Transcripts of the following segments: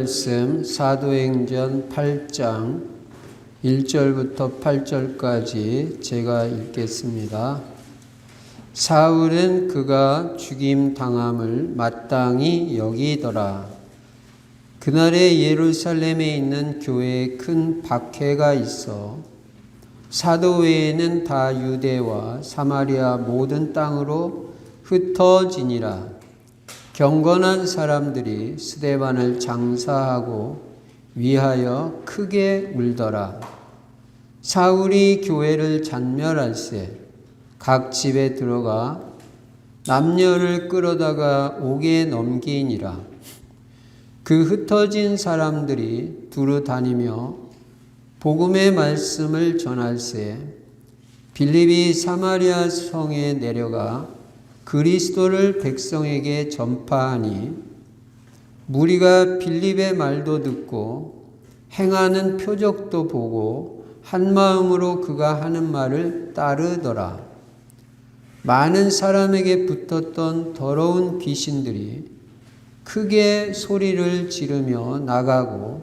말씀 사도행전 8장 1절부터 8절까지 제가 읽겠습니다. 사울은 그가 죽임 당함을 마땅히 여기더라. 그날에 예루살렘에 있는 교회에 큰 박해가 있어 사도 외에는 다 유대와 사마리아 모든 땅으로 흩어지니라. 경건한 사람들이 스데반을 장사하고 위하여 크게 울더라. 사울이 교회를 잔멸할세 각 집에 들어가 남녀를 끌어다가 옥에 넘기니라. 그 흩어진 사람들이 두루 다니며 복음의 말씀을 전할세 빌립이 사마리아 성에 내려가 그리스도를 백성에게 전파하니 무리가 빌립의 말도 듣고 행하는 표적도 보고 한 마음으로 그가 하는 말을 따르더라. 많은 사람에게 붙었던 더러운 귀신들이 크게 소리를 지르며 나가고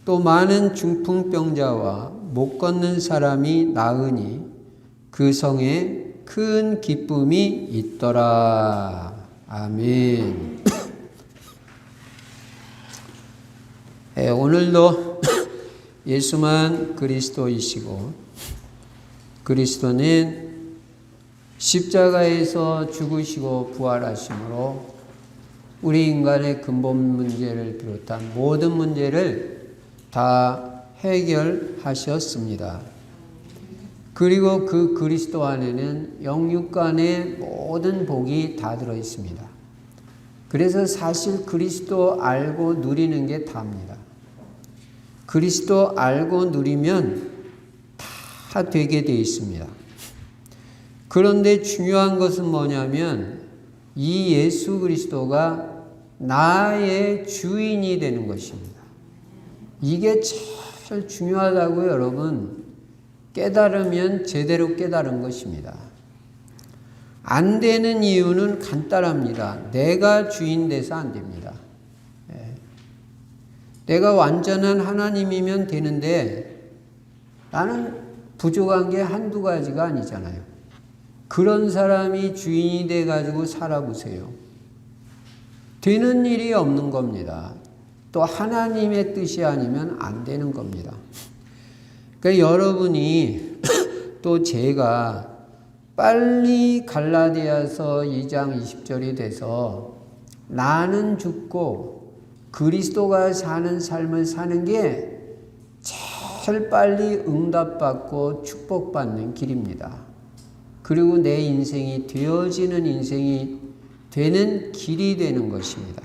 또 많은 중풍병자와 못 걷는 사람이 나으니 그 성에 큰 기쁨이 있더라. 아멘. 오늘도 예수만 그리스도이시고 그리스도는 십자가에서 죽으시고 부활하심으로 우리 인간의 근본 문제를 비롯한 모든 문제를 다 해결하셨습니다. 그리고 그 그리스도 안에는 영육간의 모든 복이 다 들어 있습니다. 그래서 사실 그리스도 알고 누리는 게 다입니다. 그리스도 알고 누리면 다 되게 돼 있습니다. 그런데 중요한 것은 뭐냐면 이 예수 그리스도가 나의 주인이 되는 것입니다. 이게 제일 중요하다고요, 여러분. 깨달으면 제대로 깨달은 것입니다. 안 되는 이유는 간단합니다. 내가 주인 돼서 안 됩니다. 내가 완전한 하나님이면 되는데 나는 부족한 게 한두 가지가 아니잖아요. 그런 사람이 주인이 돼가지고 살아보세요. 되는 일이 없는 겁니다. 또 하나님의 뜻이 아니면 안 되는 겁니다. 그러니까 여러분이 또 제가 빨리 갈라디아서 2장 20절이 돼서 나는 죽고 그리스도가 사는 삶을 사는 게 제일 빨리 응답받고 축복받는 길입니다. 그리고 내 인생이 되어지는 인생이 되는 길이 되는 것입니다.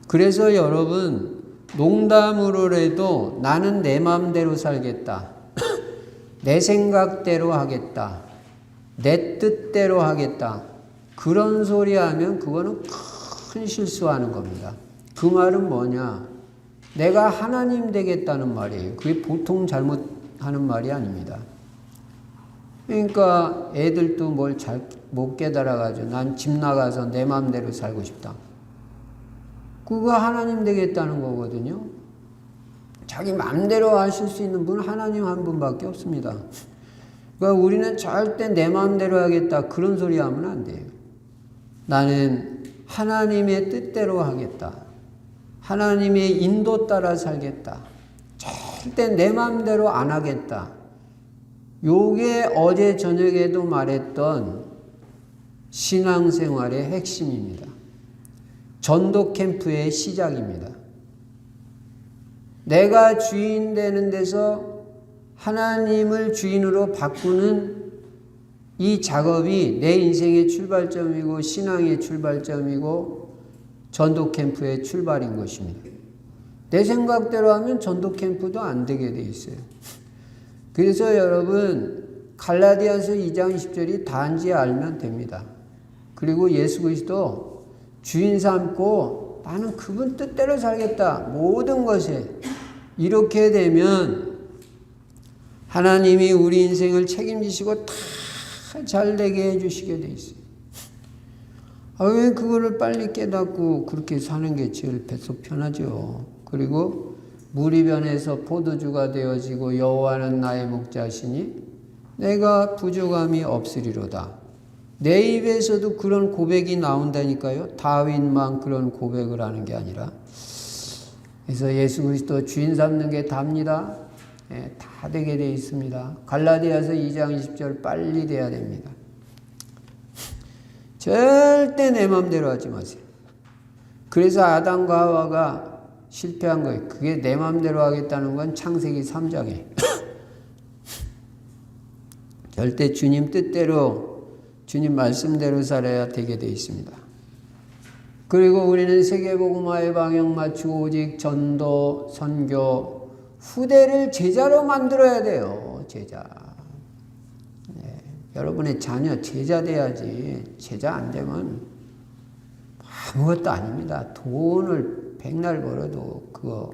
그래서 여러분 농담으로라도 나는 내 마음대로 살겠다. 내 생각대로 하겠다. 내 뜻대로 하겠다. 그런 소리 하면 그거는 큰 실수하는 겁니다. 그 말은 뭐냐? 내가 하나님 되겠다는 말이에요. 그게 보통 잘못하는 말이 아닙니다. 그러니까 애들도 뭘 잘 못 깨달아가지고 난 집 나가서 내 마음대로 살고 싶다. 그거 하나님 되겠다는 거거든요. 자기 마음대로 하실 수 있는 분은 하나님 한 분밖에 없습니다. 그러니까 우리는 절대 내 마음대로 하겠다 그런 소리 하면 안 돼요. 나는 하나님의 뜻대로 하겠다. 하나님의 인도 따라 살겠다. 절대 내 마음대로 안 하겠다. 요게 어제 저녁에도 말했던 신앙생활의 핵심입니다. 전도 캠프의 시작입니다. 내가 주인 되는 데서 하나님을 주인으로 바꾸는 이 작업이 내 인생의 출발점이고 신앙의 출발점이고 전도 캠프의 출발인 것입니다. 내 생각대로 하면 전도 캠프도 안 되게 돼 있어요. 그래서 여러분 갈라디아서 2장 20절이 단지 알면 됩니다. 그리고 예수 그리스도 주인 삼고 나는 그분 뜻대로 살겠다. 모든 것에 이렇게 되면 하나님이 우리 인생을 책임지시고 다 잘되게 해주시게 돼 있어요. 왜 그거를 빨리 깨닫고 그렇게 사는 게 제일 뱃속 편하죠. 그리고 물이 변해서 포도주가 되어지고 여호와는 나의 목자시니 내가 부족함이 없으리로다. 내 입에서도 그런 고백이 나온다니까요. 다윗만 그런 고백을 하는 게 아니라. 그래서 예수 그리스도 주인 삼는 게 답니다. 예, 다 되게 돼 있습니다. 갈라디아서 2장 20절 빨리 돼야 됩니다. 절대 내 마음대로 하지 마세요. 그래서 아담과 하와가 실패한 거예요. 그게 내 마음대로 하겠다는 건 창세기 3장에 절대 주님 뜻대로 주님 말씀대로 살아야 되게 돼 있습니다. 그리고 우리는 세계복음화에 방향 맞추고 오직 전도, 선교, 후대를 제자로 만들어야 돼요. 제자. 네. 여러분의 자녀 제자 돼야지. 제자 안 되면 아무것도 아닙니다. 돈을 백날 벌어도 그거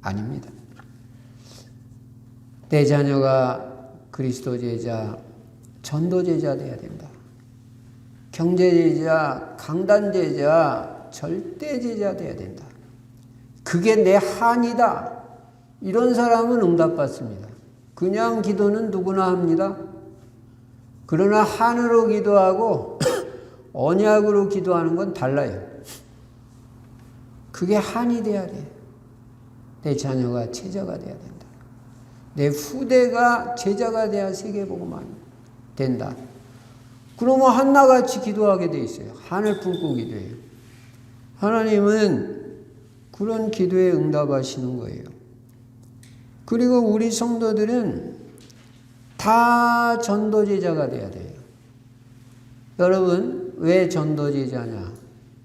아닙니다. 내 자녀가 그리스도 제자, 전도 제자 돼야 된다. 경제 제자, 강단 제자, 절대 제자 돼야 된다. 그게 내 한이다. 이런 사람은 응답받습니다. 그냥 기도는 누구나 합니다. 그러나 한으로 기도하고 언약으로 기도하는 건 달라요. 그게 한이 돼야 돼. 내 자녀가 제자가 돼야 된다. 내 후대가 제자가 돼야 세계복음화 된다. 그러면 한나같이 기도하게 돼 있어요. 한을 품고 기도해요. 하나님은 그런 기도에 응답하시는 거예요. 그리고 우리 성도들은 다 전도제자가 돼야 돼요. 여러분, 왜 전도제자냐?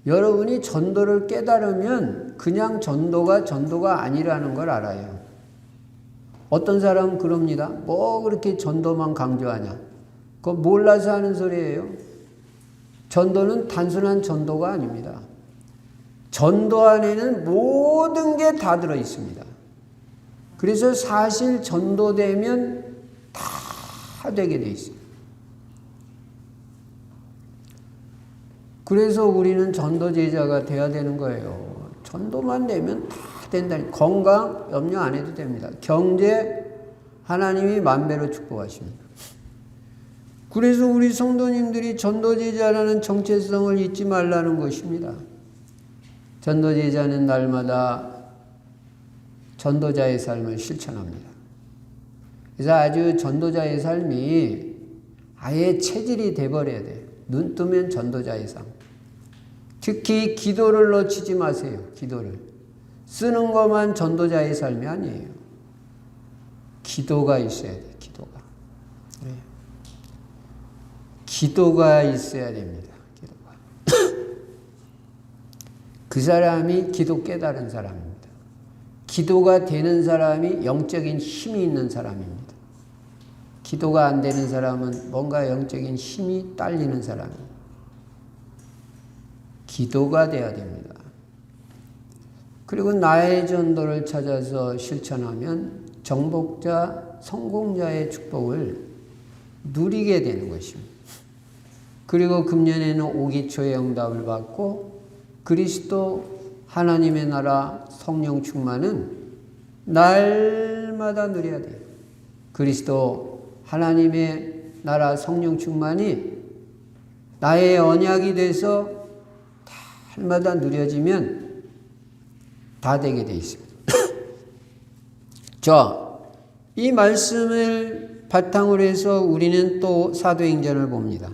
여러분이 전도를 깨달으면 그냥 전도가 아니라는 걸 알아요. 어떤 사람은 그럽니다. 뭐 그렇게 전도만 강조하냐? 그거 몰라서 하는 소리예요. 전도는 단순한 전도가 아닙니다. 전도 안에는 모든 게 다 들어 있습니다. 그래서 사실 전도되면 다 되게 돼 있어요. 그래서 우리는 전도제자가 돼야 되는 거예요. 전도만 되면 다 된다니. 건강 염려 안 해도 됩니다. 경제 하나님이 만배로 축복하십니다. 그래서 우리 성도님들이 전도제자라는 정체성을 잊지 말라는 것입니다. 전도제자는 날마다 전도자의 삶을 실천합니다. 그래서 아주 전도자의 삶이 아예 체질이 돼버려야 돼요. 눈 뜨면 전도자의 삶. 특히 기도를 놓치지 마세요. 기도를. 쓰는 것만 전도자의 삶이 아니에요. 기도가 있어야 돼요. 기도가. 네. 기도가 있어야 됩니다. 기도가. 그 사람이 기도 깨달은 사람입니다. 기도가 되는 사람이 영적인 힘이 있는 사람입니다. 기도가 안 되는 사람은 뭔가 영적인 힘이 딸리는 사람입니다. 기도가 돼야 됩니다. 그리고 나의 전도를 찾아서 실천하면 정복자, 성공자의 축복을 누리게 되는 것입니다. 그리고 금년에는 오기초의 응답을 받고 그리스도 하나님의 나라 성령 충만은 날마다 누려야 돼요. 그리스도 하나님의 나라 성령 충만이 나의 언약이 돼서 날마다 누려지면 다 되게 돼 있습니다. 자, 이 말씀을 바탕으로 해서 우리는 또 사도행전을 봅니다.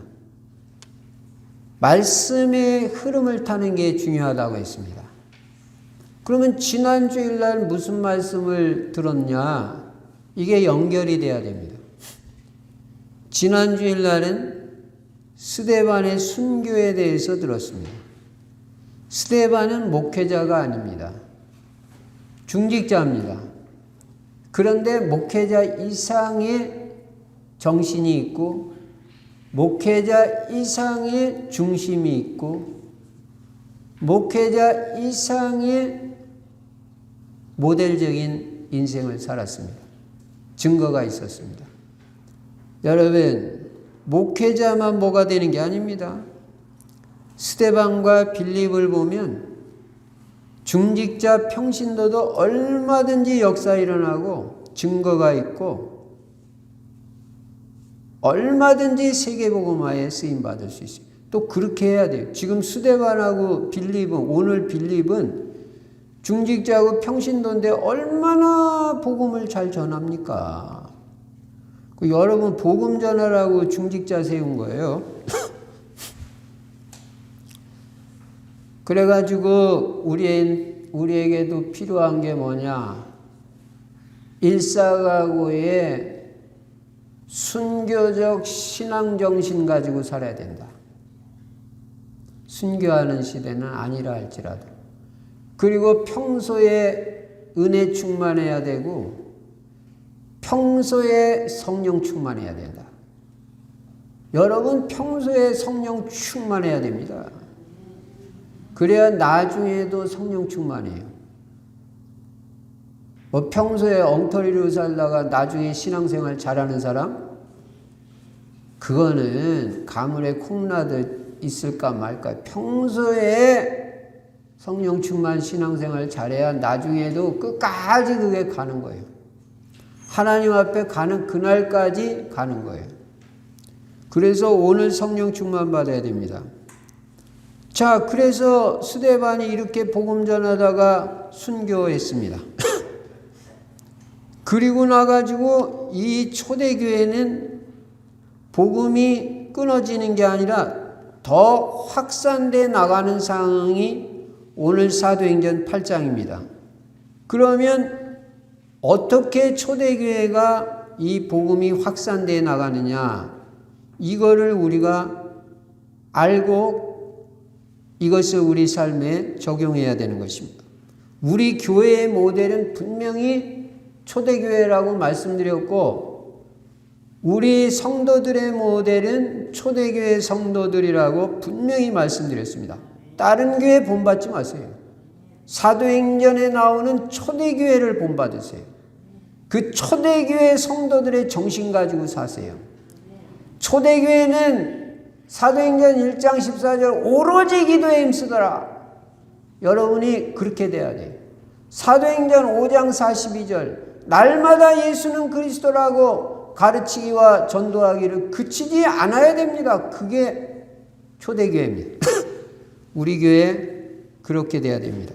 말씀의 흐름을 타는 게 중요하다고 했습니다. 그러면 지난 주일날 무슨 말씀을 들었냐? 이게 연결이 돼야 됩니다. 지난 주일날은 스데반의 순교에 대해서 들었습니다. 스데반은 목회자가 아닙니다. 중직자입니다. 그런데 목회자 이상의 정신이 있고 목회자 이상의 중심이 있고 목회자 이상의 모델적인 인생을 살았습니다. 증거가 있었습니다. 여러분, 목회자만 뭐가 되는 게 아닙니다. 스데반과 빌립을 보면 중직자 평신도도 얼마든지 역사 일어나고 증거가 있고 얼마든지 세계복음화에 쓰임받을 수 있어요. 또 그렇게 해야 돼요. 지금 스데반하고 빌립은, 오늘 빌립은 중직자하고 평신도인데 얼마나 복음을 잘 전합니까? 여러분 복음 전하라고 중직자 세운 거예요. 그래가지고 우리에게도 필요한 게 뭐냐? 일사각오의 순교적 신앙정신 가지고 살아야 된다. 순교하는 시대는 아니라 할지라도. 그리고 평소에 은혜 충만해야 되고 평소에 성령 충만해야 된다. 여러분 평소에 성령 충만해야 됩니다. 그래야 나중에도 성령 충만해요. 뭐 평소에 엉터리로 살다가 나중에 신앙생활 잘하는 사람? 그거는 가물에 콩나듯 있을까 말까. 평소에 성령 충만 신앙생활 잘해야 나중에도 끝까지 그게 가는 거예요. 하나님 앞에 가는 그날까지 가는 거예요. 그래서 오늘 성령 충만 받아야 됩니다. 자, 그래서 스데반이 이렇게 복음 전하다가 순교했습니다. 그리고 나가지고 이 초대교회는 복음이 끊어지는 게 아니라 더 확산돼 나가는 상황이 오늘 사도행전 8장입니다. 그러면 어떻게 초대교회가 이 복음이 확산돼 나가느냐? 이거를 우리가 알고 이것을 우리 삶에 적용해야 되는 것입니다. 우리 교회의 모델은 분명히 초대교회라고 말씀드렸고 우리 성도들의 모델은 초대교회 성도들이라고 분명히 말씀드렸습니다. 다른 교회 본받지 마세요. 사도행전에 나오는 초대교회를 본받으세요. 그 초대교회 성도들의 정신 가지고 사세요. 초대교회는 사도행전 1장 14절 오로지 기도에 힘쓰더라. 여러분이 그렇게 돼야 돼요. 사도행전 5장 42절 날마다 예수는 그리스도라고 가르치기와 전도하기를 그치지 않아야 됩니다. 그게 초대교회입니다. 우리 교회 그렇게 돼야 됩니다.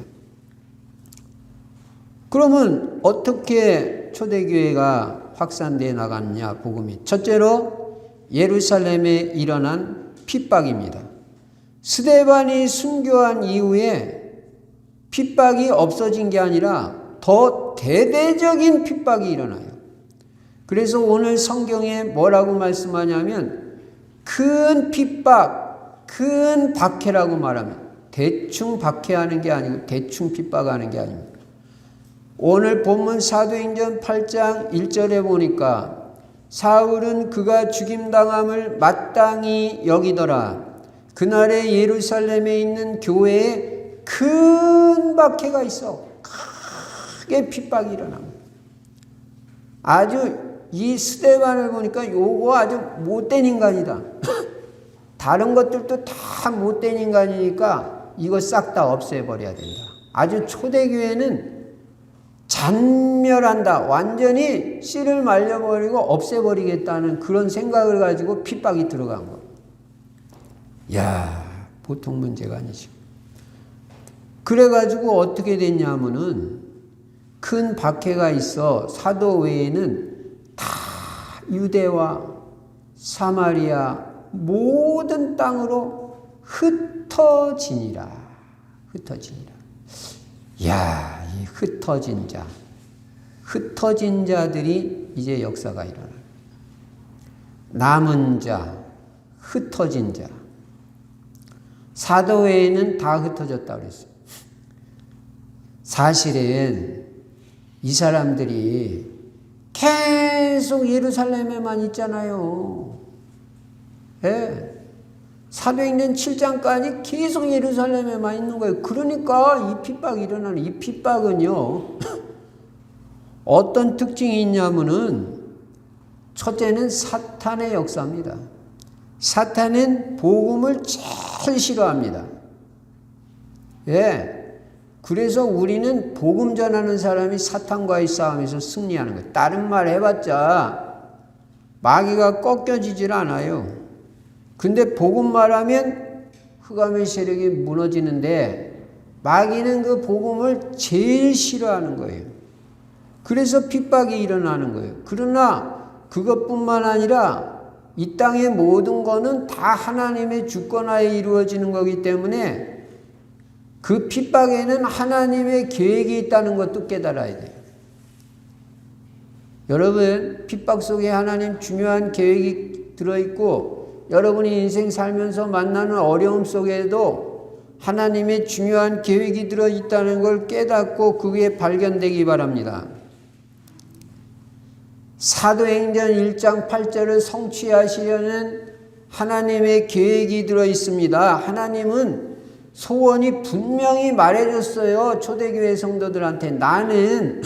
그러면 어떻게 초대교회가 확산되어 나갔느냐 복음이. 첫째로 예루살렘에 일어난 핍박입니다. 스데반이 순교한 이후에 핍박이 없어진 게 아니라 더 대대적인 핍박이 일어나요. 그래서 오늘 성경에 뭐라고 말씀하냐면 큰 핍박, 큰 박해라고 말하면 대충 박해하는 게 아니고 대충 핍박하는 게 아닙니다. 오늘 본문 사도행전 8장 1절에 보니까 사울은 그가 죽임당함을 마땅히 여기더라. 그날에 예루살렘에 있는 교회에 큰 박해가 있어. 크게 핍박이 일어납니다. 아주 이 스데반을 보니까 요거 아주 못된 인간이다. 다른 것들도 다 못된 인간이니까 이거 싹 다 없애버려야 된다. 아주 초대교회는 잔멸한다. 완전히 씨를 말려버리고 없애버리겠다는 그런 생각을 가지고 핍박이 들어간 거. 야, 보통 문제가 아니죠. 그래가지고 어떻게 됐냐면은 큰 박해가 있어 사도 외에는 다 유대와 사마리아 모든 땅으로 흩어지니라. 흩어지니라. 야, 이 흩어진 자들이 이제 역사가 일어나요. 남은 자, 흩어진 자. 사도회에는 다 흩어졌다고 그랬어요. 사실은 이 사람들이 계속 예루살렘에만 있잖아요. 예. 사도행전 7장까지 계속 예루살렘에만 있는 거예요. 그러니까 이 핍박이 일어나는, 이 핍박은요 어떤 특징이 있냐면은 첫째는 사탄의 역사입니다. 사탄은 복음을 제일 싫어합니다. 예. 그래서 우리는 복음 전하는 사람이 사탄과의 싸움에서 승리하는 거예요. 다른 말 해봤자 마귀가 꺾여지질 않아요. 근데 복음 말하면 흑암의 세력이 무너지는데 마귀는 그 복음을 제일 싫어하는 거예요. 그래서 핍박이 일어나는 거예요. 그러나 그것뿐만 아니라 이 땅의 모든 거는 다 하나님의 주권하에 이루어지는 거기 때문에 그 핍박에는 하나님의 계획이 있다는 것도 깨달아야 돼요. 여러분, 핍박 속에 하나님 중요한 계획이 들어있고 여러분이 인생 살면서 만나는 어려움 속에도 하나님의 중요한 계획이 들어있다는 걸 깨닫고 그게 발견되기 바랍니다. 사도행전 1장 8절을 성취하시려는 하나님의 계획이 들어있습니다. 하나님은 소원이 분명히 말해줬어요. 초대교회 성도들한테. 나는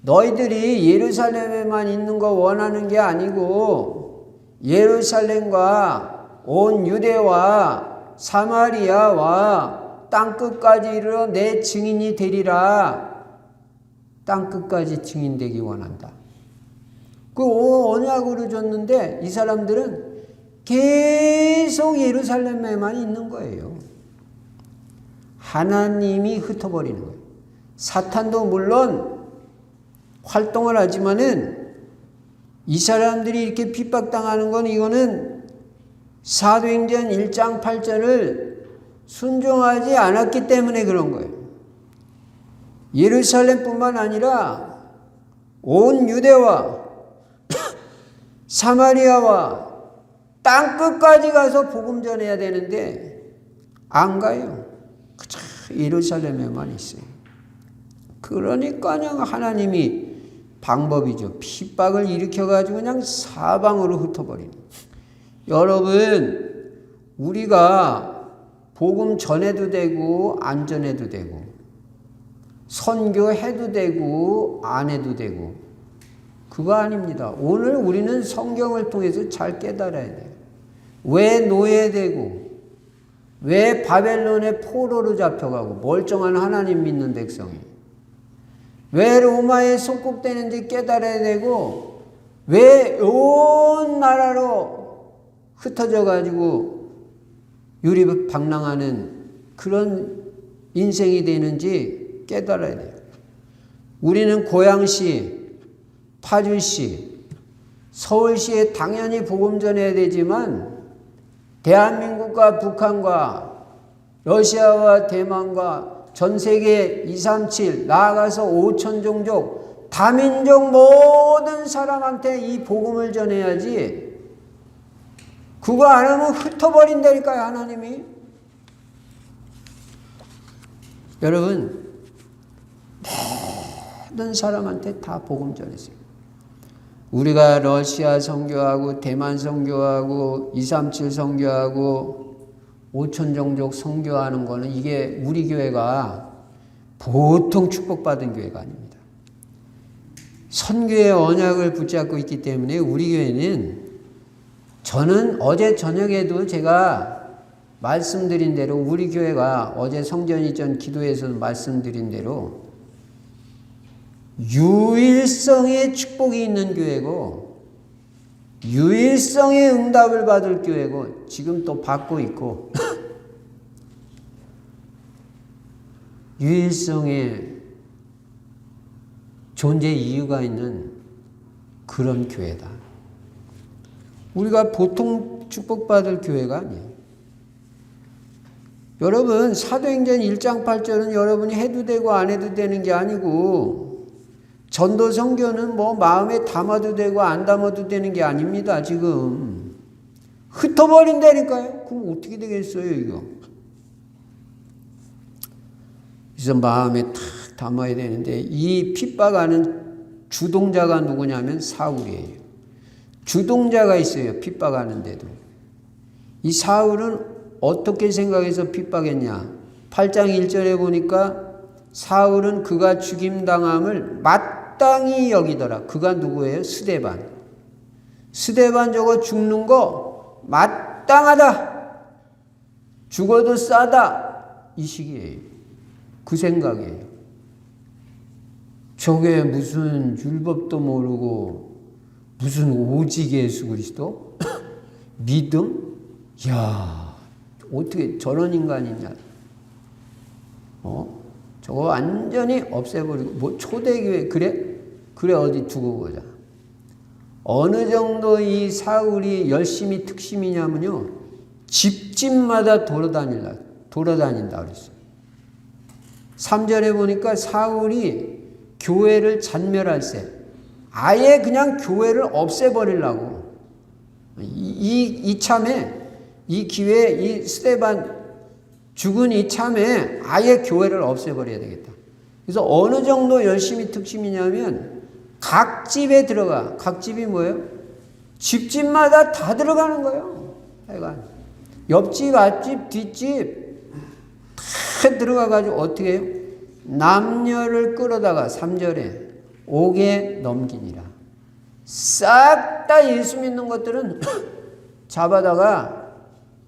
너희들이 예루살렘에만 있는 거 원하는 게 아니고 예루살렘과 온 유대와 사마리아와 땅끝까지 이르러 내 증인이 되리라. 땅끝까지 증인되기 원한다. 그 언약으로 줬는데 이 사람들은 계속 예루살렘에만 있는 거예요. 하나님이 흩어버리는 거예요. 사탄도 물론 활동을 하지만은 이 사람들이 이렇게 핍박당하는 건 이거는 사도행전 1장 8절을 순종하지 않았기 때문에 그런 거예요. 예루살렘뿐만 아니라 온 유대와 사마리아와 땅끝까지 가서 복음 전해야 되는데 안 가요. 그저 예루살렘에만 있어요. 그러니까 그냥 하나님이 방법이죠. 핍박을 일으켜가지고 그냥 사방으로 흩어버리는. 여러분, 우리가 복음 전해도 되고 안 전해도 되고 선교해도 되고 안 해도 되고 그거 아닙니다. 오늘 우리는 성경을 통해서 잘 깨달아야 돼요. 왜 노예되고 왜 바벨론의 포로로 잡혀가고 멀쩡한 하나님 믿는 백성이 왜 로마에 속국되는지 깨달아야 되고 왜 온 나라로 흩어져 가지고 유리방랑하는 그런 인생이 되는지 깨달아야 돼요. 우리는 고양시, 파주시, 서울시에 당연히 복음 전해야 되지만 대한민국과 북한과 러시아와 대만과 전 세계 237 나아가서 5천 종족 다민족 모든 사람한테 이 복음을 전해야지. 그거 안 하면 흩어버린다니까요, 하나님이. 여러분, 모든 사람한테 다 복음 전했어요. 우리가 러시아 선교하고 대만 선교하고 237 선교하고 5천 종족 선교하는 거는 이게 우리 교회가 보통 축복받은 교회가 아닙니다. 선교의 언약을 붙잡고 있기 때문에 우리 교회는 저는 어제 저녁에도 제가 말씀드린 대로 우리 교회가 어제 성전 이전 기도에서도 말씀드린 대로 유일성의 축복이 있는 교회고 유일성의 응답을 받을 교회고 지금 또 받고 있고 유일성의 존재 이유가 있는 그런 교회다. 우리가 보통 축복받을 교회가 아니에요. 여러분, 사도행전 1장 8절은 여러분이 해도 되고 안 해도 되는 게 아니고 전도 선교는 뭐 마음에 담아도 되고 안 담아도 되는 게 아닙니다. 지금 흩어버린다니까요. 그럼 어떻게 되겠어요, 이거? 그래서 마음에 탁 담아야 되는데 이 핍박하는 주동자가 누구냐면 사울이에요. 주동자가 있어요. 핍박하는데도. 이 사울은 어떻게 생각해서 핍박했냐? 8장 1절에 보니까 사울은 그가 죽임당함을 마땅히 여기더라. 그가 누구예요? 스데반. 스데반 저거 죽는 거 마땅하다. 죽어도 싸다. 이 식이에요. 그 생각이에요. 저게 무슨 율법도 모르고 무슨 오직 예수 그리스도? 믿음? 야, 어떻게 저런 인간이 있냐? 저거 완전히 없애버리고 뭐 초대교회 그래 어디 두고 보자. 어느 정도 이 사울이 열심히 특심이냐면요, 집집마다 돌아다닌다 그랬어요. 3절에 보니까 사울이 교회를 잔멸할세, 아예 그냥 교회를 없애버리려고. 이참에 이 기회에 이 스데반 죽은 이참에 아예 교회를 없애버려야 되겠다. 그래서 어느 정도 열심히 특심이냐면 각 집에 들어가. 각 집이 뭐예요? 집집마다 다 들어가는 거예요. 하여간 옆집, 앞집, 뒷집 다 들어가가지고 어떻게 해요? 남녀를 끌어다가 3절에 옥에 넘기니라. 싹 다 예수 믿는 것들은 잡아다가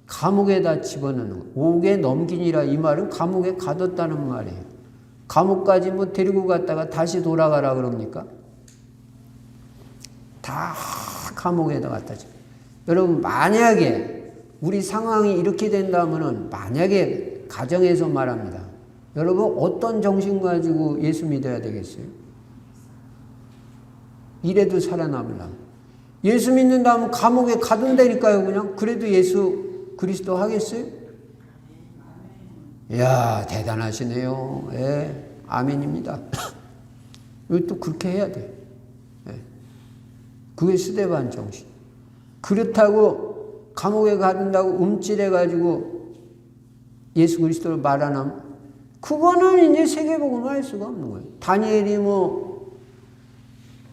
감옥에다 집어넣는 거예요. 옥에 넘기니라. 이 말은 감옥에 가뒀다는 말이에요. 감옥까지 뭐 데리고 갔다가 다시 돌아가라 그럽니까? 다 감옥에다 갖다 줘. 여러분, 만약에 우리 상황이 이렇게 된다면은, 만약에 가정에서 말합니다. 여러분, 어떤 정신 가지고 예수 믿어야 되겠어요? 이래도 살아남으려면. 예수 믿는다면 감옥에 가둔다니까요, 그냥. 그래도 예수 그리스도 하겠어요? 이야, 대단하시네요. 예, 아멘입니다. 또 그렇게 해야 돼. 예. 그게 스데반 정신. 그렇다고 감옥에 가둔다고 움찔해가지고 예수 그리스도를 말 안 하면, 그거는 이제 세계복음을 할 수가 없는 거예요. 다니엘이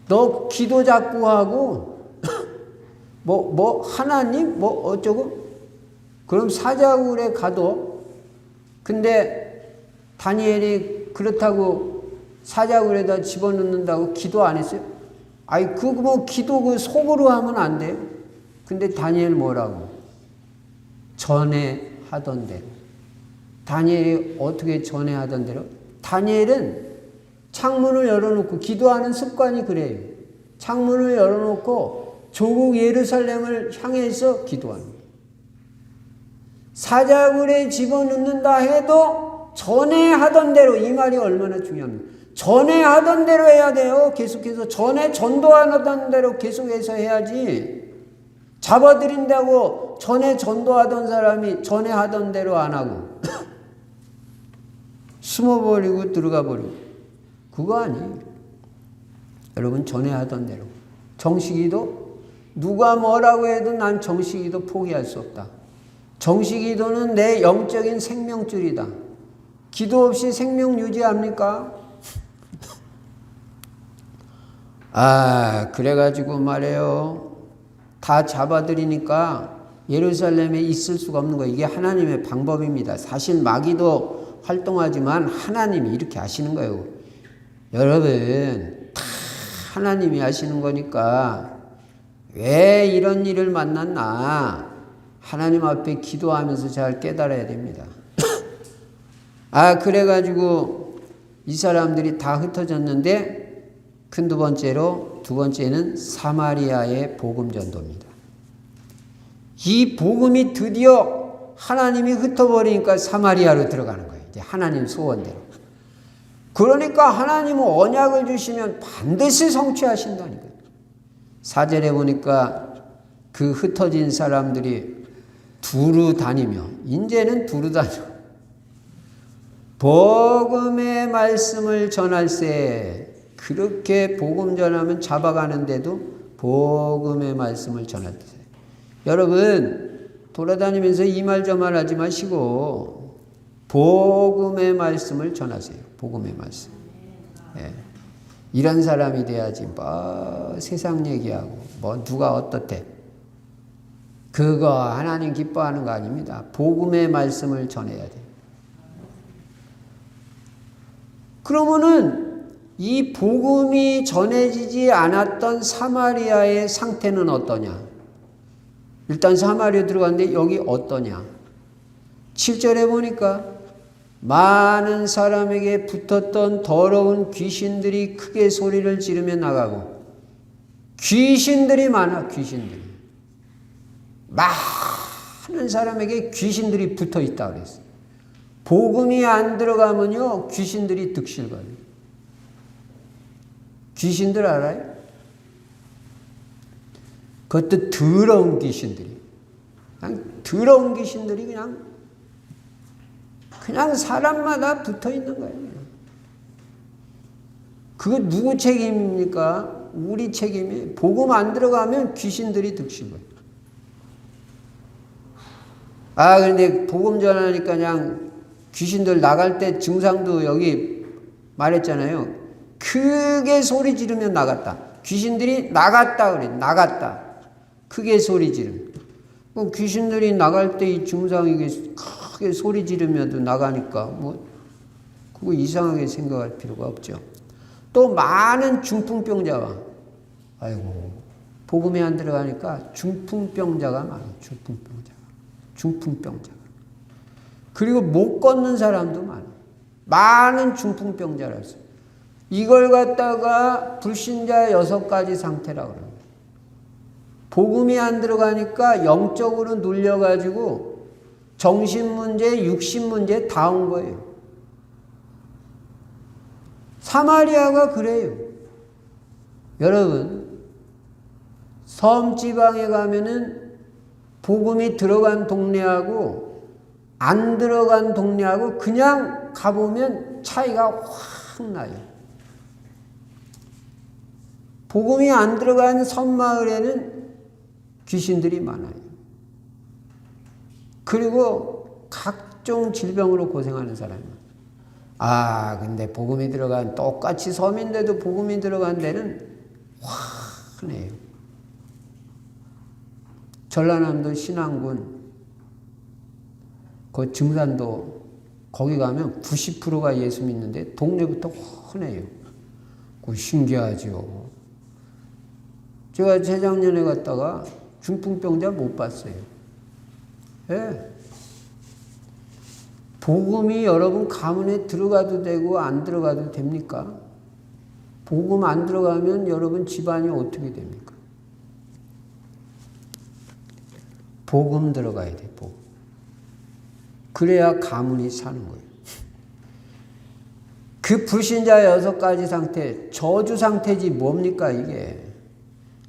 너 기도 자꾸 하고, 하나님? 어쩌고? 그럼 사자굴에 가도, 근데 다니엘이 그렇다고 사자굴에다 집어넣는다고 기도 안 했어요? 아이, 기도 속으로 하면 안 돼요? 근데 다니엘 뭐라고? 전에 하던 대로. 다니엘이 어떻게 전에 하던 대로? 다니엘은 창문을 열어놓고, 기도하는 습관이 그래요. 창문을 열어놓고 조국 예루살렘을 향해서 기도하는 거예요. 사자굴에 집어넣는다 해도 전에 하던 대로, 이 말이 얼마나 중요합니까? 전에 하던 대로 해야 돼요. 계속해서 전에 전도하던 대로 계속해서 해야지. 잡아들인다고 전에 전도하던 사람이 전에 하던 대로 안 하고 숨어버리고 들어가 버리고, 그거 아니에요. 여러분, 전에 하던 대로. 정식기도, 누가 뭐라고 해도 난 정식기도 포기할 수 없다. 정식기도는 내 영적인 생명줄이다. 기도 없이 생명 유지합니까? 그래가지고 말해요. 다 잡아들이니까 예루살렘에 있을 수가 없는 거예요. 이게 하나님의 방법입니다. 사실 마귀도 활동하지만 하나님이 이렇게 하시는 거예요. 여러분, 다 하나님이 하시는 거니까 왜 이런 일을 만났나? 하나님 앞에 기도하면서 잘 깨달아야 됩니다. 그래가지고 이 사람들이 다 흩어졌는데, 두 번째는 사마리아의 복음 전도입니다. 이 복음이 드디어 하나님이 흩어버리니까 사마리아로 들어가는 거예요. 이제 하나님 소원대로. 그러니까 하나님은 언약을 주시면 반드시 성취하신다니까요. 4절에 보니까 그 흩어진 사람들이 두루 다니며, 이제는 두루 다녀. 복음의 말씀을 전할세. 그렇게 복음 전하면 잡아가는데도 복음의 말씀을 전할세. 여러분, 돌아다니면서 이 말 저 말 하지 마시고 복음의 말씀을 전하세요. 복음의 말씀. 예. 이런 사람이 돼야지 세상 얘기하고 누가 어떻대. 그거 하나님 기뻐하는 거 아닙니다. 복음의 말씀을 전해야 돼요. 그러면은 이 복음이 전해지지 않았던 사마리아의 상태는 어떠냐? 일단 사마리아 들어갔는데 여기 어떠냐? 7절에 보니까 많은 사람에게 붙었던 더러운 귀신들이 크게 소리를 지르며 나가고, 귀신들이 많아. 귀신들이 많은 사람에게 귀신들이 붙어 있다 그랬어요. 복음이 안 들어가면요 귀신들이 득실거려요. 귀신들 알아요? 그것도 더러운 귀신들이, 그냥 더러운 귀신들이 그냥 사람마다 붙어 있는 거예요. 그거 누구 책임입니까? 우리 책임이. 복음 안 들어가면 귀신들이 득실거려요. 그런데 복음 전하니까 그냥 귀신들 나갈 때 증상도 여기 말했잖아요. 크게 소리 지르면 나갔다. 귀신들이 나갔다 그래. 나갔다. 크게 소리 지르면. 귀신들이 나갈 때 이 증상이 크게 소리 지르면도 나가니까 그거 이상하게 생각할 필요가 없죠. 또 많은 중풍병자가, 아이고 복음이 안 들어가니까 중풍병자가 많아요. 중풍병자가. 그리고 못 걷는 사람도 많아요. 많은 중풍병자라서 이걸 갖다가 불신자 6가지 상태라고 그래요. 복음이 안 들어가니까 영적으로 눌려가지고 정신문제, 육신문제 다 온 거예요. 사마리아가 그래요. 여러분, 섬지방에 가면은 복음이 들어간 동네하고 안 들어간 동네하고 그냥 가보면 차이가 확 나요. 복음이 안 들어간 섬마을에는 귀신들이 많아요. 그리고 각종 질병으로 고생하는 사람이 많아요. 근데 복음이 들어간, 똑같이 섬인데도 복음이 들어간 데는 환해요. 전라남도 신안군 그 증산도 거기 가면 90%가 예수 믿는데 동네부터 환해요. 그거 신기하죠. 제가 재작년에 갔다가 중풍병자 못 봤어요. 예. 복음이 여러분 가문에 들어가도 되고 안 들어가도 됩니까? 복음 안 들어가면 여러분 집안이 어떻게 됩니까? 복음 들어가야 돼, 복음. 그래야 가문이 사는 거예요. 그 불신자 6가지 상태, 저주 상태지 뭡니까 이게.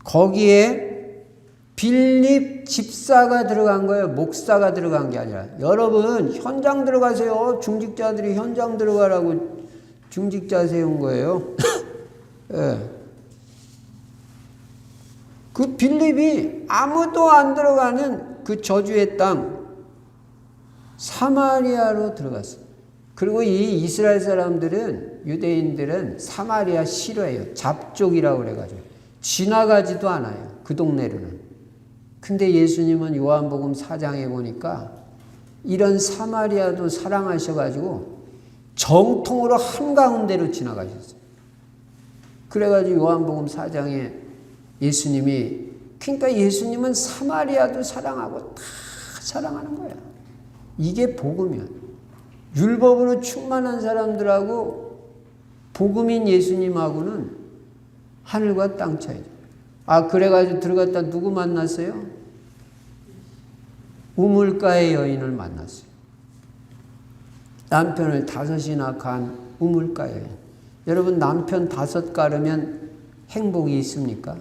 거기에 빌립 집사가 들어간 거예요. 목사가 들어간 게 아니라. 여러분 현장 들어가세요. 중직자들이 현장 들어가라고 중직자 세운 거예요. 예. 그 빌립이 아무도 안 들어가는 그 저주의 땅 사마리아로 들어갔어요. 그리고 이 이스라엘 사람들은, 유대인들은 사마리아 싫어해요. 잡족이라고 그래가지고 지나가지도 않아요. 그 동네로는. 근데 예수님은 요한복음 4장에 보니까 이런 사마리아도 사랑하셔가지고 정통으로 한가운데로 지나가셨어요. 그래가지고 요한복음 4장에 예수님이, 그러니까 예수님은 사마리아도 사랑하고 다 사랑하는 거야. 이게 복음이야. 율법으로 충만한 사람들하고 복음인 예수님하고는 하늘과 땅 차이죠. 그래가지고 들어갔다 누구 만났어요? 우물가의 여인을 만났어요. 남편을 5이나 간 우물가의 여인. 여러분 남편 5 가르면 행복이 있습니까?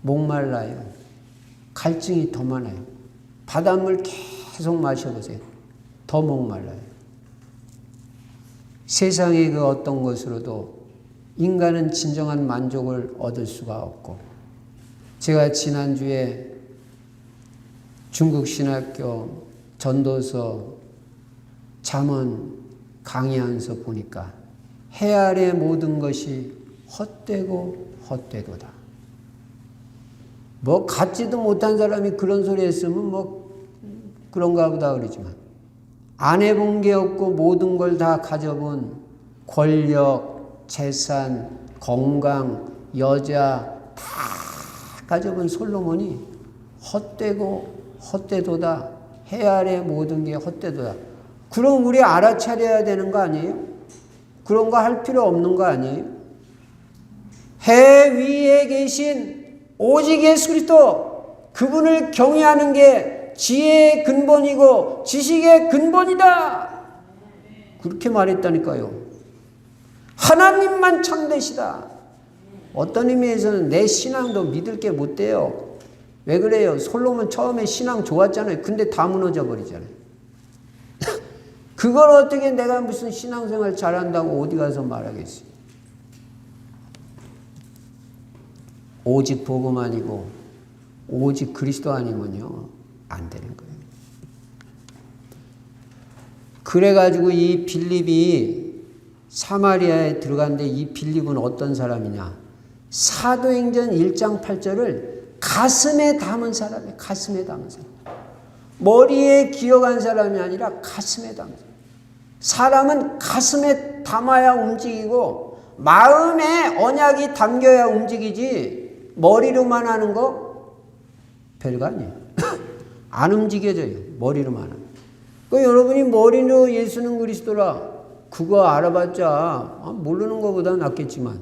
목말라요. 갈증이 더 많아요. 바닷물 계속 마셔보세요. 더 목말라요. 세상의 그 어떤 것으로도 인간은 진정한 만족을 얻을 수가 없고, 제가 지난주에 중국신학교 전도서 잠언 강의하면서 보니까 해 아래 모든 것이 헛되고 헛되도다. 갖지도 못한 사람이 그런 소리 했으면 그런가 보다 그러지만, 안 해본 게 없고 모든 걸 다 가져본 권력, 재산, 건강, 여자 다 가져본 솔로몬이 헛되고 헛되도다. 해 아래 모든 게 헛되도다. 그럼 우리 알아차려야 되는 거 아니에요? 그런 거 할 필요 없는 거 아니에요? 해 위에 계신 오직 예수 그리스도, 그분을 경외하는 게 지혜의 근본이고 지식의 근본이다. 그렇게 말했다니까요. 하나님만 참되시다. 어떤 의미에서는 내 신앙도 믿을 게 못 돼요. 왜 그래요? 솔로몬 처음에 신앙 좋았잖아요. 근데 다 무너져 버리잖아요. 그걸 어떻게 내가 무슨 신앙생활 잘한다고 어디 가서 말하겠어요. 오직 복음 아니고 오직 그리스도 아니면요 안 되는 거예요. 그래가지고 이 빌립이 사마리아에 들어갔는데, 이 빌립은 어떤 사람이냐? 사도행전 1장 8절을 가슴에 담은 사람이에요. 가슴에 담은 사람. 머리에 기억한 사람이 아니라 가슴에 담은 사람. 사람은 가슴에 담아야 움직이고 마음에 언약이 담겨야 움직이지, 머리로만 하는 거 별거 아니에요. 안 움직여져요. 머리로만 하는. 여러분이 머리로 예수는 그리스도라 그거 알아봤자 모르는 것보다 낫겠지만,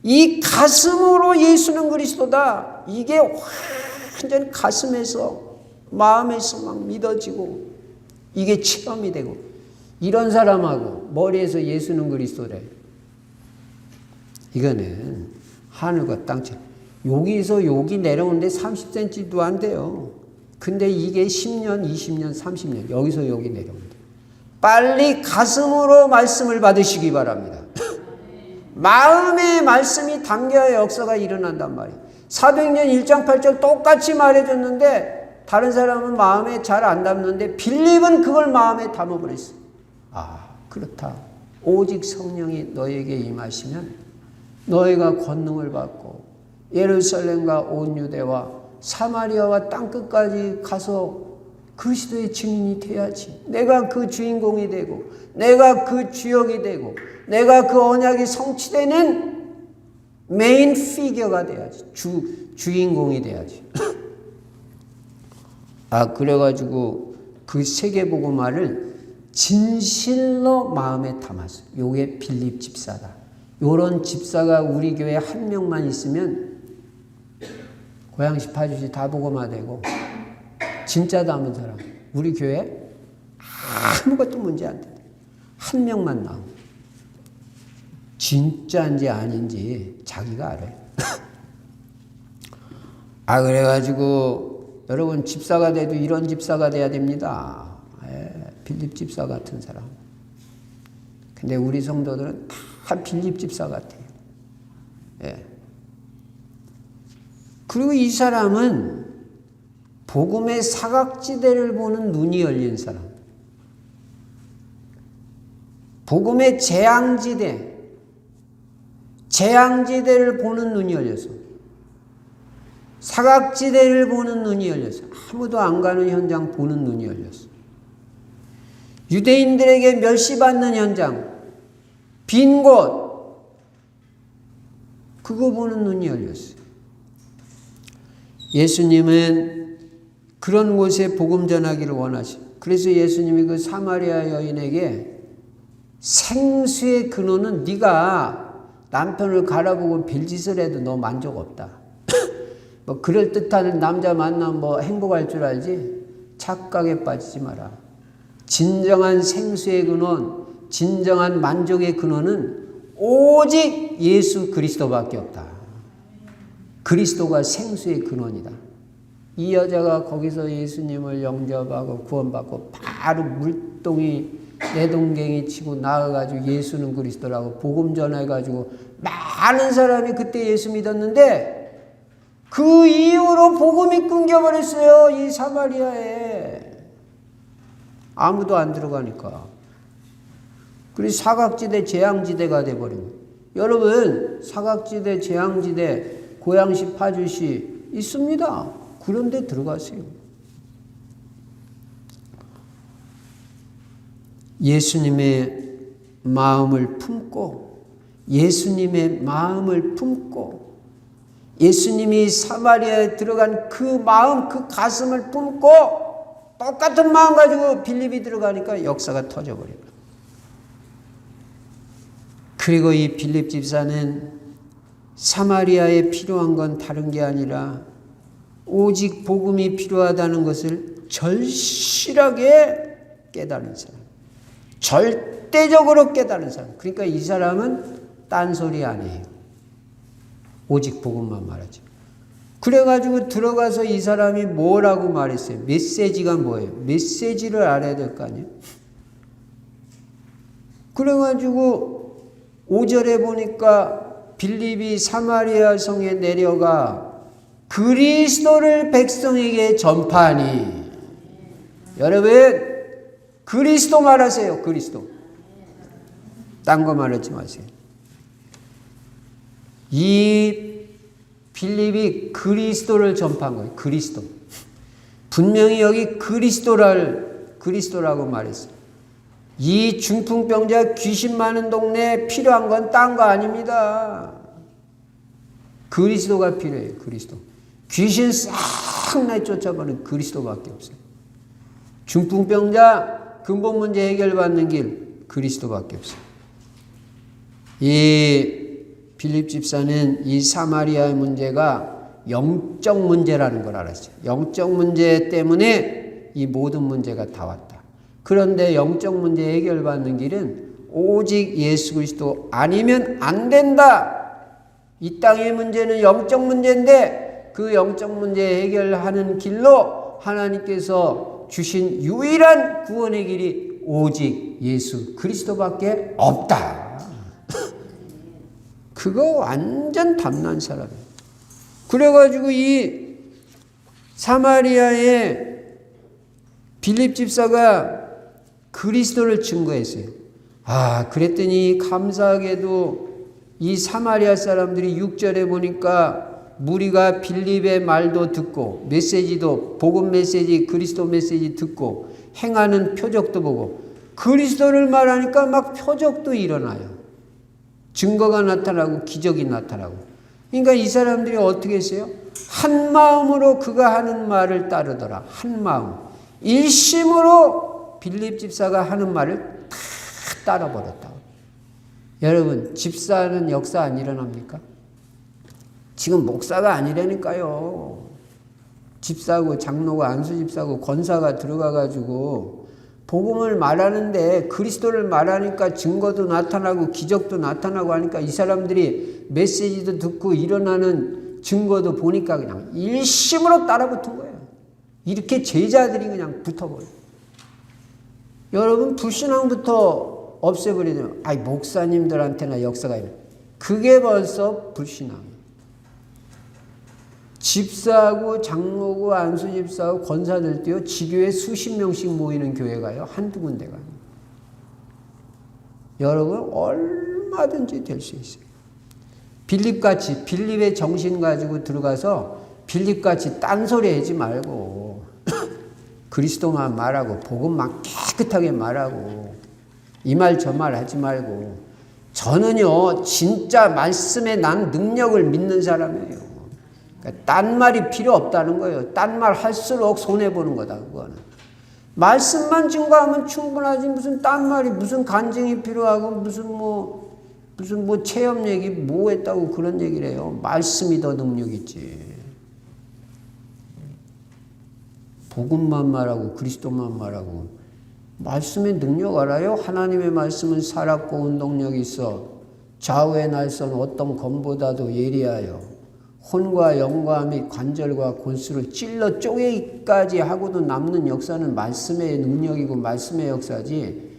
이 가슴으로 예수는 그리스도다, 이게 완전 가슴에서 마음에서 막 믿어지고 이게 체험이 되고, 이런 사람하고 머리에서 예수는 그리스도래, 이거는 하늘과 땅 차이. 여기서 여기 내려오는데 30cm도 안 돼요. 근데 이게 10년, 20년, 30년 여기서 여기 내려옵니다. 빨리 가슴으로 말씀을 받으시기 바랍니다. 마음에 말씀이 담겨야 역사가 일어난단 말이에요. 사도행전 1장 8절 똑같이 말해줬는데 다른 사람은 마음에 잘 안 담는데 빌립은 그걸 마음에 담아버렸어요. 아, 그렇다. 오직 성령이 너에게 임하시면 너희가 권능을 받고 예루살렘과 온 유대와 사마리아와 땅끝까지 가서 그리스도의 증인이 돼야지. 내가 그 주인공이 되고 내가 그 주역이 되고 내가 그 언약이 성취되는 메인 피겨가 돼야지. 주인공이 돼야지. 그래가지고 그 세계복음화를 진실로 마음에 담았어요. 요게 빌립 집사다. 요런 집사가 우리 교회에 한 명만 있으면 고양시 파주시 다 복음화되고, 진짜 담은 사람 우리 교회 아무것도 문제 안 돼. 한 명만 나오고 진짜인지 아닌지 자기가 알아요. 그래가지고 여러분 집사가 돼도 이런 집사가 돼야 됩니다. 빌립 집사 같은 사람. 근데 우리 성도들은 다 빌립 집사 같아요. 그리고 이 사람은 복음의 사각지대를 보는 눈이 열린 사람. 복음의 재앙지대를 보는 눈이 열렸어. 사각지대를 보는 눈이 열렸어. 아무도 안 가는 현장 보는 눈이 열렸어. 유대인들에게 멸시받는 현장, 빈 곳, 그거 보는 눈이 열렸어요. 예수님은 그런 곳에 복음 전하기를 원하시고, 그래서 예수님이 그 사마리아 여인에게 생수의 근원은 네가 남편을 갈아보고 별짓을 해도 너 만족 없다. 뭐 그럴듯한 남자 만나면 뭐 행복할 줄 알지? 착각에 빠지지 마라. 진정한 생수의 근원, 진정한 만족의 근원은 오직 예수 그리스도밖에 없다. 그리스도가 생수의 근원이다. 이 여자가 거기서 예수님을 영접하고 구원받고 바로 물동이 내동갱이 치고 나와가지고 예수는 그리스도라고 복음 전해가지고 많은 사람이 그때 예수 믿었는데 그 이후로 복음이 끊겨버렸어요. 이 사마리아에. 아무도 안 들어가니까. 그래서 사각지대 재앙지대가 돼버린 거예요. 여러분 사각지대 재앙지대 고양시 파주시 있습니다. 그런데 들어가세요. 예수님의 마음을 품고 예수님이 사마리아에 들어간 그 마음, 그 가슴을 품고 똑같은 마음 가지고 빌립이 들어가니까 역사가 터져버려요. 그리고 이 빌립 집사는 사마리아에 필요한 건 다른 게 아니라 오직 복음이 필요하다는 것을 절실하게 깨달은 사람. 절대적으로 깨달은 사람. 그러니까 이 사람은 딴소리 안 해요. 오직 복음만 말하죠. 그래가지고 들어가서 이 사람이 뭐라고 말했어요? 메시지가 뭐예요? 메시지를 알아야 될 거 아니에요? 그래가지고 5절에 보니까 빌립이 사마리아 성에 내려가 그리스도를 백성에게 전파하니. 여러분, 그리스도 말하세요. 그리스도. 딴 거 말하지 마세요. 이 빌립이 그리스도를 전파한 거예요. 그리스도. 분명히 여기 그리스도라고 말했어요. 이 중풍병자 귀신 많은 동네에 필요한 건 딴 거 아닙니다. 그리스도가 필요해요. 그리스도. 귀신 싹 내쫓아버리는 그리스도밖에 없어요. 중풍병자 근본 문제 해결받는 길 그리스도밖에 없어요. 이 빌립 집사는 이 사마리아의 문제가 영적 문제라는 걸 알았어요. 영적 문제 때문에 이 모든 문제가 다 왔다. 그런데 영적 문제 해결받는 길은 오직 예수 그리스도 아니면 안 된다. 이 땅의 문제는 영적 문제인데 그 영적 문제 해결하는 길로 하나님께서 주신 유일한 구원의 길이 오직 예수 그리스도밖에 없다. 그거 완전 담난 사람이에요. 그래가지고 이 사마리아의 빌립 집사가 그리스도를 증거했어요. 그랬더니 감사하게도 이 사마리아 사람들이 6절에 보니까 무리가 빌립의 말도 듣고 메시지도 복음 메시지 그리스도 메시지 듣고 행하는 표적도 보고 그리스도를 말하니까 막 표적도 일어나요. 증거가 나타나고 기적이 나타나고. 그러니까 이 사람들이 어떻게 했어요? 한 마음으로 그가 하는 말을 따르더라. 한 마음. 일심으로 빌립 집사가 하는 말을 다 따라버렸다. 여러분, 집사는 역사 안 일어납니까? 지금 목사가 아니라니까요. 집사고 장로가 안수집사고 권사가 들어가가지고 복음을 말하는데 그리스도를 말하니까 증거도 나타나고 기적도 나타나고 하니까 이 사람들이 메시지도 듣고 일어나는 증거도 보니까 그냥 일심으로 따라붙은 거예요. 이렇게 제자들이 그냥 붙어버려요. 여러분, 불신앙부터 없애버리면 목사님들한테나 역사가 있는 그게 벌써 불신앙이에요. 집사하고 장로고 안수집사하고 권사들도요, 지교에 수십 명씩 모이는 교회가요, 한두 군데가. 여러분, 얼마든지 될 수 있어요. 빌립같이, 빌립의 정신 가지고 들어가서 빌립같이 딴소리 하지 말고 그리스도만 말하고 복음만 깨끗하게 말하고 이 말 저 말 하지 말고. 저는요, 진짜 말씀에 난 능력을 믿는 사람이에요. 그러니까 딴 말이 필요 없다는 거예요. 딴 말 할수록 손해보는 거다, 그거는. 말씀만 증거하면 충분하지, 무슨 딴 말이, 무슨 간증이 필요하고, 무슨 뭐 체험 얘기 뭐 했다고 그런 얘기를 해요. 말씀이 더 능력 있지. 복음만 말하고, 그리스도만 말하고. 말씀의 능력 알아요? 하나님의 말씀은 살았고 운동력이 있어. 좌우의 날선 어떤 검보다도 예리하여 혼과 영과 및 관절과 골수를 찔러 쪼개기까지 하고도 남는 역사는 말씀의 능력이고 말씀의 역사지.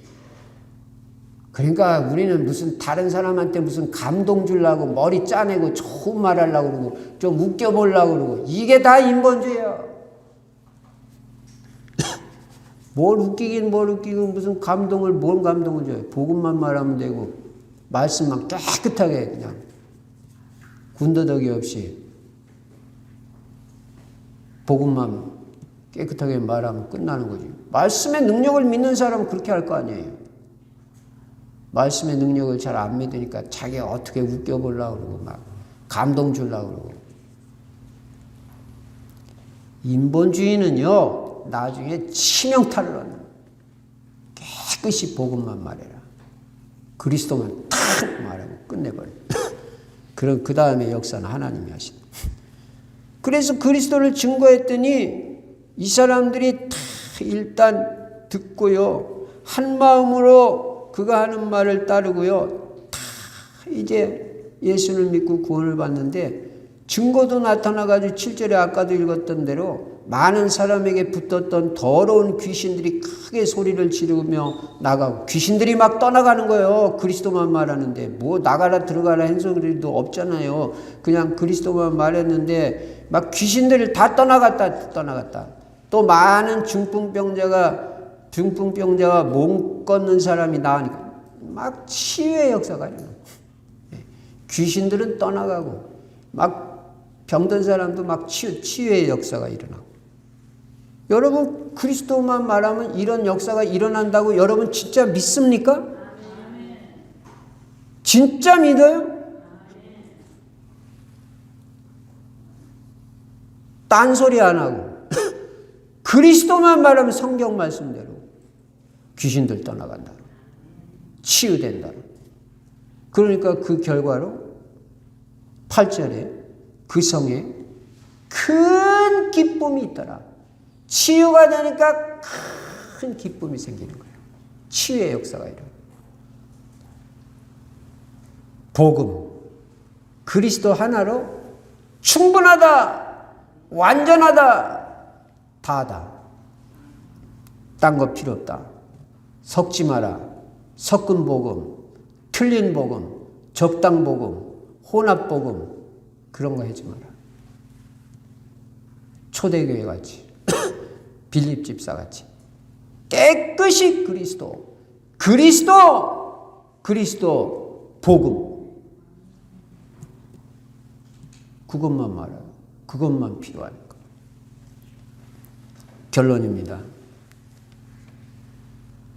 그러니까 우리는 무슨 다른 사람한테 무슨 감동 주려고 머리 짜내고 좋은 말 하려고 그러고 좀 웃겨보려고 그러고 이게 다 인본주의야. 뭘 웃기긴 뭘 웃기고 무슨 감동을 뭔 감동을 줘요. 복음만 말하면 되고 말씀만 깨끗하게 그냥 군더더기 없이 복음만 깨끗하게 말하면 끝나는 거지. 말씀의 능력을 믿는 사람은 그렇게 할 거 아니에요. 말씀의 능력을 잘 안 믿으니까 자기가 어떻게 웃겨보려고 그러고 막 감동 주려고 그러고. 인본주의는요, 해서 나중에 치명타를 얻는 거예요. 깨끗이 복음만 말해라. 그리스도만 탁 말하고 끝내버려. 그럼 그 다음에 역사는 하나님이 하신다. 그래서 그리스도를 증거했더니 이 사람들이 다 일단 듣고요. 한 마음으로 그가 하는 말을 따르고요. 다 이제 예수를 믿고 구원을 받는데 증거도 나타나가지고 7절에 아까도 읽었던 대로 많은 사람에게 붙었던 더러운 귀신들이 크게 소리를 지르며 나가고 귀신들이 막 떠나가는 거예요. 그리스도만 말하는데 뭐 나가라 들어가라 행소리도 없잖아요. 그냥 그리스도만 말했는데 막 귀신들이 다 떠나갔다. 또 많은 중풍병자가 몸 걷는 사람이 나으니까 막 치유의 역사가 일어나요. 귀신들은 떠나가고 막 병든 사람도 막 치유의 역사가 일어나고. 여러분 그리스도만 말하면 이런 역사가 일어난다고 여러분 진짜 믿습니까? 진짜 믿어요? 딴소리 안 하고 그리스도만 말하면 성경 말씀대로 귀신들 떠나간다. 치유된다. 그러니까 그 결과로 8절에 그 성에 큰 기쁨이 있더라. 치유가 되니까 큰 기쁨이 생기는 거예요. 치유의 역사가 일어나요. 복음, 그리스도 하나로 충분하다, 완전하다, 다하다. 딴 거 필요 없다. 섞지 마라. 섞은 복음, 틀린 복음, 적당 복음, 혼합 복음 그런 거 하지 마라. 초대교회 같이 빌립 집사 같이 깨끗이 그리스도 복음 그것만 말해요. 그것만 필요하니까. 결론입니다.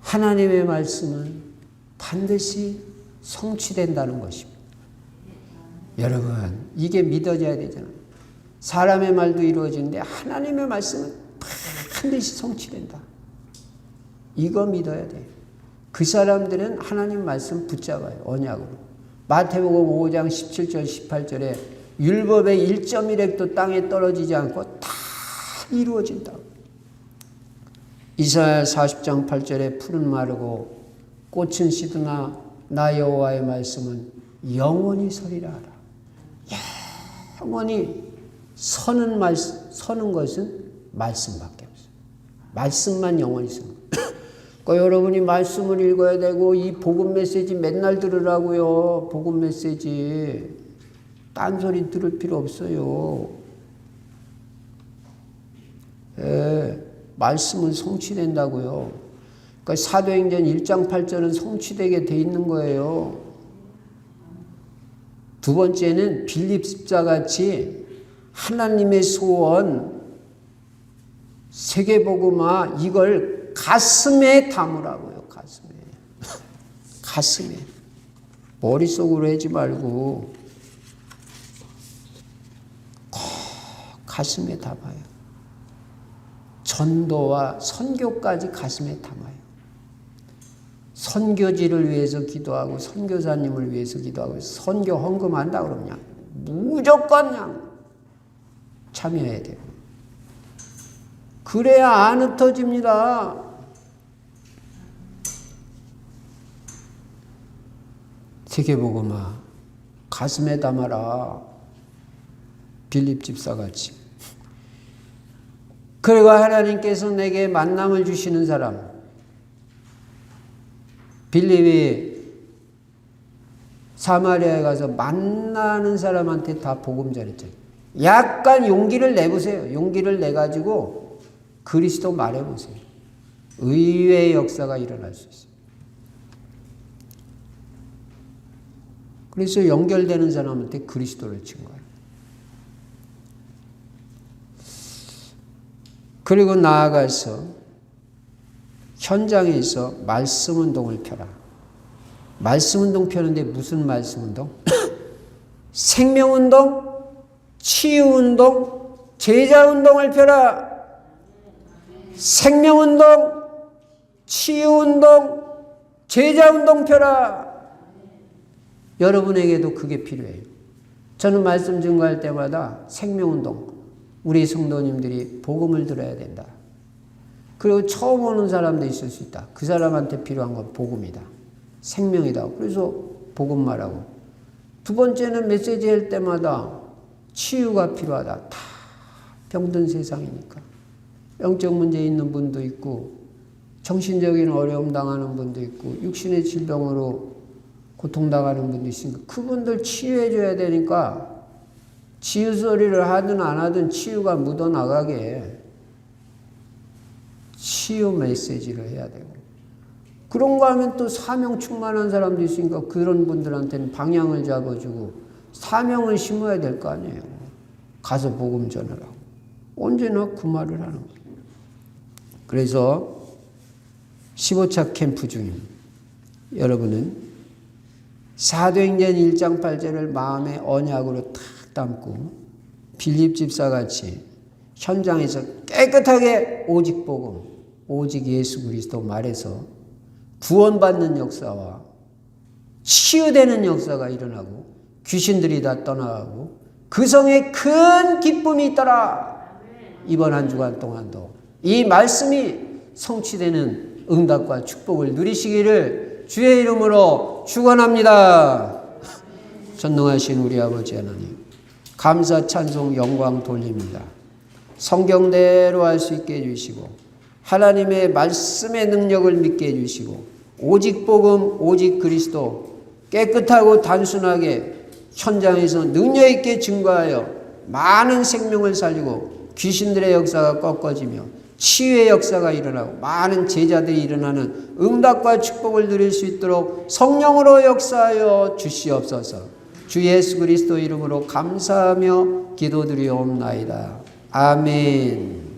하나님의 말씀은 반드시 성취된다는 것입니다. 여러분 이게 믿어져야 되잖아요. 사람의 말도 이루어지는데 하나님의 말씀은 반드시 성취된다. 이거 믿어야 돼요. 그 사람들은 하나님 말씀 붙잡아요. 언약으로. 마태복음 5장 17절 18절에 율법의 1.1획도 땅에 떨어지지 않고 다 이루어진다. 이사야 40장 8절에 풀은 마르고 꽃은 시드나 나 여호와의 말씀은 영원히 서리라 하라. 영원히 서는 것은 말씀밖에 없어요. 말씀만 영원히 서는 거예요. 그러니까 여러분이 말씀을 읽어야 되고 이 복음 메시지 맨날 들으라고요. 복음 메시지. 딴소리 들을 필요 없어요. 말씀은 성취된다고요. 그러니까 사도행전 1장 8절은 성취되게 돼 있는 거예요. 두 번째는 빌립 집사같이 하나님의 소원, 세계복음화 이걸 가슴에 담으라고요. 가슴에. 머릿속으로 하지 말고 가슴에 담아요. 전도와 선교까지 가슴에 담아요. 선교지를 위해서 기도하고 선교사님을 위해서 기도하고 선교 헌금한다 그러면 무조건 그냥 참여해야 돼요. 그래야 안 흩어집니다. 세계복음화 가슴에 담아라. 빌립 집사같이. 그리고 하나님께서 내게 만남을 주시는 사람. 빌립이 사마리아에 가서 만나는 사람한테 다 복음 전했잖아요. 약간 용기를 내보세요. 용기를 내가지고 그리스도 말해보세요. 의외의 역사가 일어날 수 있어요. 그래서 연결되는 사람한테 그리스도를 증거해요. 그리고 나아가서 현장에서 말씀운동을 펴라. 말씀운동 펴는데 무슨 말씀운동? 생명운동, 치유운동, 제자운동을 펴라. 생명운동, 치유운동, 제자운동 펴라. 여러분에게도 그게 필요해요. 저는 말씀 증거할 때마다 생명운동, 우리 성도님들이 복음을 들어야 된다. 그리고 처음 오는 사람도 있을 수 있다. 그 사람한테 필요한 건 복음이다. 생명이다. 그래서 복음 말하고. 두 번째는 메시지 할 때마다 치유가 필요하다. 다 병든 세상이니까. 영적 문제 있는 분도 있고, 정신적인 어려움 당하는 분도 있고, 육신의 질병으로 고통당하는 분도 있으니까 그분들 치유해줘야 되니까 치유 소리를 하든 안 하든 치유가 묻어나가게 치유 메시지를 해야 되고, 그런 거 하면 또 사명 충만한 사람도 있으니까 그런 분들한테는 방향을 잡아주고 사명을 심어야 될 거 아니에요. 가서 복음 전하라고. 언제나 그 말을 하는 거예요. 그래서 15차 캠프 중임 여러분은 사도행전 1장 8절을 마음의 언약으로 탁 담고 빌립 집사같이 현장에서 깨끗하게 오직 복음, 오직 예수 그리스도 말해서 구원받는 역사와 치유되는 역사가 일어나고 귀신들이 다 떠나가고 그 성에 큰 기쁨이 있더라. 이번 한 주간 동안도 이 말씀이 성취되는 응답과 축복을 누리시기를 주의 이름으로 축원합니다. 전능하신 우리 아버지 하나님, 감사 찬송 영광 돌립니다. 성경대로 할 수 있게 해주시고 하나님의 말씀의 능력을 믿게 해주시고 오직 복음, 오직 그리스도 깨끗하고 단순하게 현장에서 능력 있게 증거하여 많은 생명을 살리고 귀신들의 역사가 꺾어지며 치유의 역사가 일어나고 많은 제자들이 일어나는 응답과 축복을 누릴 수 있도록 성령으로 역사하여 주시옵소서. 주 예수 그리스도 이름으로 감사하며 기도드리옵나이다. 아멘.